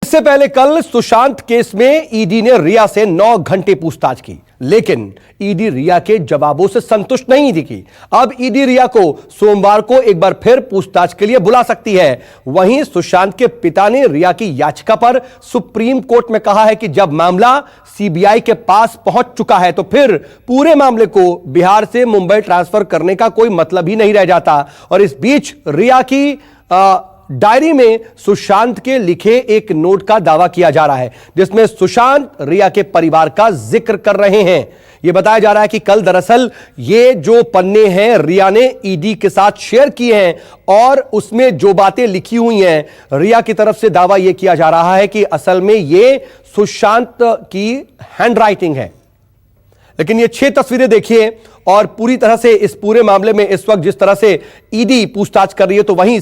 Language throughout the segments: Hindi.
इससे पहले कल सुशांत केस में ईडी ने रिया से 9 घंटे पूछताछ की, लेकिन ईडी रिया के जवाबों से संतुष्ट नहीं दिखी। अब ईडी रिया को सोमवार को एक बार फिर पूछताछ के लिए बुला सकती है। वहीं सुशांत के पिता ने रिया की याचिका पर सुप्रीम कोर्ट में कहा है कि जब मामला सीबीआई के पास पहुंच चुका है तो फिर पूरे मामले को बिहार से मुंबई ट्रांसफर करने का कोई मतलब ही नहीं रह जाता। और इस बीच रिया की डायरी में सुशांत के लिखे एक नोट का दावा किया जा रहा है, जिसमें सुशांत रिया के परिवार का जिक्र कर रहे हैं। यह बताया जा रहा है कि कल दरअसल ये जो पन्ने हैं रिया ने ईडी के साथ शेयर किए हैं और उसमें जो बातें लिखी हुई हैं, रिया की तरफ से दावा यह किया जा रहा है कि असल में ये सुशांत की हैंडराइटिंग है। लेकिन ये 6 तस्वीरें देखिए और पूरी तरह से इस पूरे मामले में इस वक्त जिस तरह से ईडी पूछताछ कर रही है, तो वहीं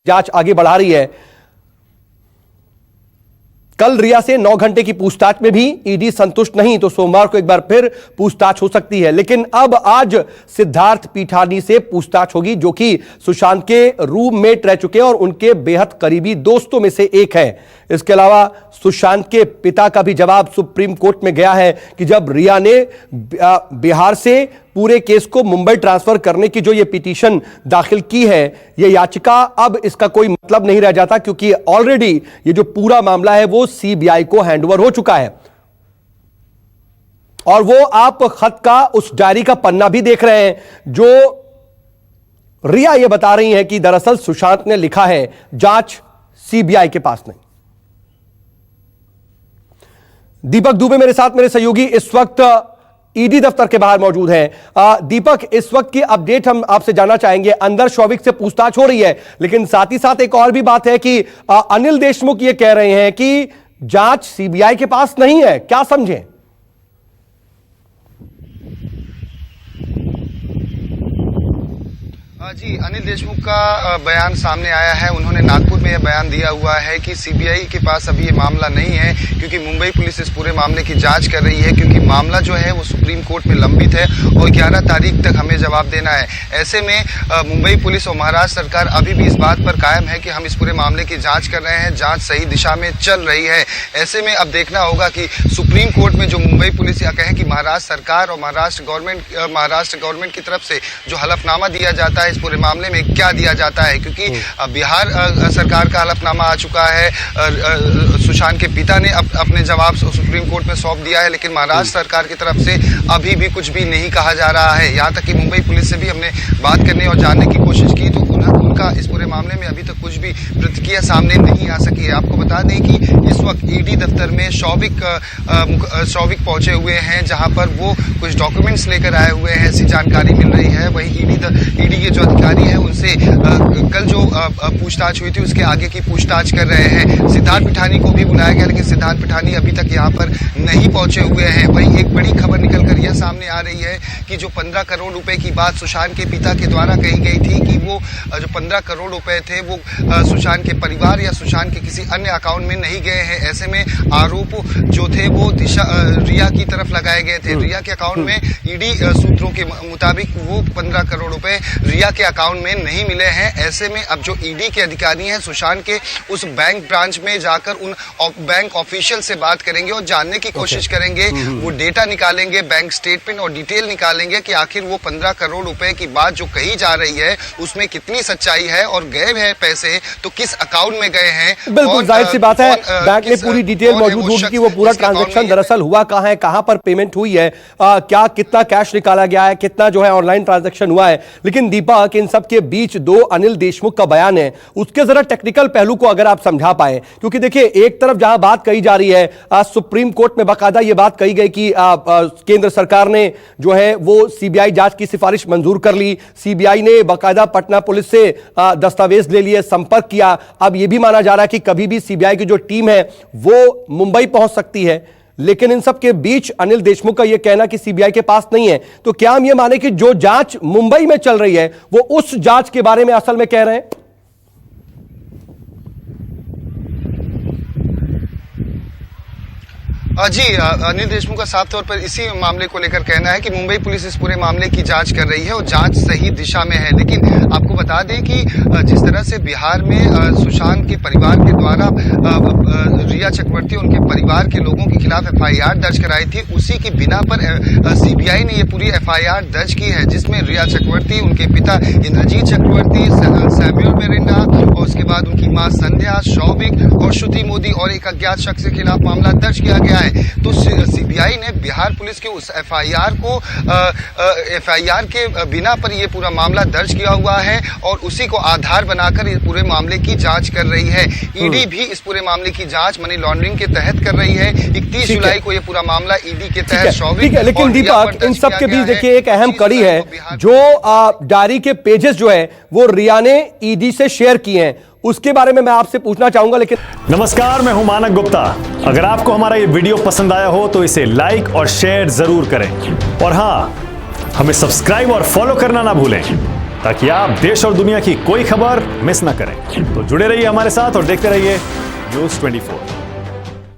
जांच आगे बढ़ा रही है। कल रिया से 9 घंटे की पूछताछ में भी ईडी संतुष्ट नहीं, तो सोमवार को एक बार फिर पूछताछ हो सकती है। लेकिन अब आज सिद्धार्थ पीठानी से पूछताछ होगी, जो कि सुशांत के रूममेट रह चुके हैं और उनके बेहद करीबी दोस्तों में से एक है। इसके अलावा सुशांत के पिता का भी जवाब सुप्रीम कोर्ट में गया है कि जब रिया ने बिहार से पूरे केस को मुंबई ट्रांसफर करने की जो ये पिटीशन दाखिल की है, ये याचिका, अब इसका कोई मतलब नहीं रह जाता, क्योंकि ऑलरेडी ये जो पूरा मामला है वो सीबीआई को हैंडओवर हो चुका है। और वो आप खत का उस डायरी का पन्ना भी देख रहे हैं, जो रिया ये बता रही है कि दरअसल सुशांत ने लिखा है, जांच सीबीआई के पास नहीं। दीपक दुबे मेरे साथ, मेरे सहयोगी इस वक्त ईडी दफ्तर के बाहर मौजूद हैं। दीपक, इस वक्त की अपडेट हम आपसे जानना चाहेंगे। अंदर शौविक से पूछताछ हो रही है, लेकिन साथ ही साथ एक और भी बात है कि अनिल देशमुख ये कह रहे हैं कि जांच सीबीआई के पास नहीं है, क्या समझें? जी, अनिल देशमुख का बयान सामने आया है। उन्होंने नागपुर में यह बयान दिया हुआ है कि सीबीआई के पास अभी ये मामला नहीं है, क्योंकि मुंबई पुलिस इस पूरे मामले की जांच कर रही है, क्योंकि मामला जो है वो सुप्रीम कोर्ट में लंबित है और 11 तारीख तक हमें जवाब देना है। ऐसे में मुंबई पुलिस और महाराष्ट्र सरकार अभी भी इस बात पर कायम है कि हम इस पूरे मामले की जाँच कर रहे हैं, जाँच सही दिशा में चल रही है। ऐसे में अब देखना होगा कि सुप्रीम कोर्ट में जो मुंबई पुलिस या कहें कि महाराष्ट्र सरकार और महाराष्ट्र गवर्नमेंट की तरफ से जो हलफनामा दिया जाता है पूरे मामले में, क्या दिया जाता है, क्योंकि बिहार सरकार का हलफनामा आ चुका है। सुशांत के पिता ने अपने जवाब सुप्रीम कोर्ट में सौंप दिया है, लेकिन महाराष्ट्र सरकार की तरफ से अभी भी कुछ भी नहीं कहा जा रहा है। यहाँ तक कि मुंबई पुलिस से भी हमने बात करने और जानने की कोशिश की, तो उनका इस पूरे मामले में अभी तक कुछ भी प्रतिक्रिया सामने नहीं आ सकी है। आपको बता दें कि इस वक्त ईडी दफ्तर में शौविक पहुंचे हुए हैं, जहां पर वो कुछ डॉक्यूमेंट्स लेकर आए हुए हैं, ऐसी जानकारी मिल रही है। वहीं ईडी के जो अधिकारी हैं उनसे कल जो पूछताछ हुई थी उसके आगे की पूछताछ कर रहे हैं। सिद्धार्थ पीठानी को भी बुलाया गया, लेकिन सिद्धार्थ पीठानी अभी तक यहाँ पर नहीं पहुंचे हुए हैं। वहीं एक बड़ी खबर निकल कर यह सामने आ रही है कि जो 15 करोड़ रुपए की बात सुशांत के पिता के द्वारा कही गई थी कि वो जो 15 करोड़ रुपए थे वो सुशांत के परिवार या सुशांत के किसी अन्य अकाउंट में नहीं गए हैं। ऐसे में आरोप जो थे वो रिया की तरफ लगाए गए थे। रिया के अकाउंट में ईडी सूत्रों के मुताबिक वो 15 करोड़ रुपए रिया के अकाउंट में नहीं मिले हैं। ऐसे में अब जो ईडी के अधिकारी हैं सुशांत के उस बैंक ब्रांच में जाकर उन बैंक ऑफिशियल से बात करेंगे और जानने की कोशिश करेंगे, वो डेटा निकालेंगे, बैंक स्टेटमेंट और डिटेल निकालेंगे कि आखिर वो 15 करोड़ रुपए की बात जो कही जा रही है उसमें कितनी सच्चाई है और गए हैं पैसे तो किस अकाउंट में गए हैं। बिल्कुल जाहिर सी बात है, बैंक में पूरी डिटेल मौजूद होगी कि वो पूरा ट्रांजैक्शन दरअसल हुआ कहां है, कहां पर पेमेंट हुई है, क्या कितना कैश निकाला गया है, कितना जो है ऑनलाइन ट्रांजैक्शन हुआ है। लेकिन दीपक, इन सब के बीच दो अनिल देशमुख का बयान है, उसके जरा टेक्निकल पहलू को अगर आप समझा पाए, क्योंकि देखिए एक तरफ जहां बात कही जा रही है, सुप्रीम कोर्ट में बाकायदा यह बात कही गई कि केंद्र सरकार ने जो है वो सीबीआई जांच की सिफारिश मंजूर कर ली, सीबीआई ने बाकायदा पटना पुलिस से दस्तावेज ले लिए, संपर्क किया। अब यह भी माना जा रहा है कि कभी भी सीबीआई की जो टीम है वो मुंबई पहुंच सकती है। लेकिन इन सब के बीच अनिल देशमुख का यह कहना कि सीबीआई के पास नहीं है, तो क्या हम यह माने कि जो जांच मुंबई में चल रही है वो उस जांच के बारे में असल में कह रहे हैं? जी, अनिल देशमुख का साफ तौर पर इसी मामले को लेकर कहना है कि मुंबई पुलिस इस पूरे मामले की जांच कर रही है और जांच सही दिशा में है। लेकिन आपको बता दें कि जिस तरह से बिहार में सुशांत के परिवार के द्वारा रिया चक्रवर्ती उनके परिवार के लोगों के खिलाफ FIR दर्ज कराई थी, उसी की बिना पर CBI ने ये पूरी FIR दर्ज की है, जिसमें रिया चक्रवर्ती, उनके पिता इंद्रजीत चक्रवर्ती, सैमुअल मिरिंडा और उसके बाद उनकी मां संध्या, शौविक और श्रुति मोदी और एक अज्ञात शख्स के खिलाफ मामला दर्ज किया गया है। तो CBI ने बिहार पुलिस के उस FIR के बिना पर ये पूरा मामला दर्ज किया हुआ है और उसी को आधार बनाकर ये पूरे मामले की जांच कर रही है। ईडी भी इस पूरे मामले की जांच मनी लॉन्ड्रिंग के तहत कर रही है। 31 जुलाई को ये पूरा मामला ईडी के तहत शौविक, लेकिन दीपक, इन सब के बीच देखिए एक अहम कड़ी है, जो डायरी के पेजेस जो है वो रिया ने ईडी से शेयर किए हैं, उसके बारे में मैं आपसे पूछना चाहूंगा। लेकिन नमस्कार, मैं हूं मानक गुप्ता। अगर आपको हमारा ये वीडियो पसंद आया हो तो इसे लाइक और शेयर जरूर करें, और हां, हमें सब्सक्राइब और फॉलो करना ना भूलें ताकि आप देश और दुनिया की कोई खबर मिस ना करें। तो जुड़े रहिए हमारे साथ और देखते रहिए News 24।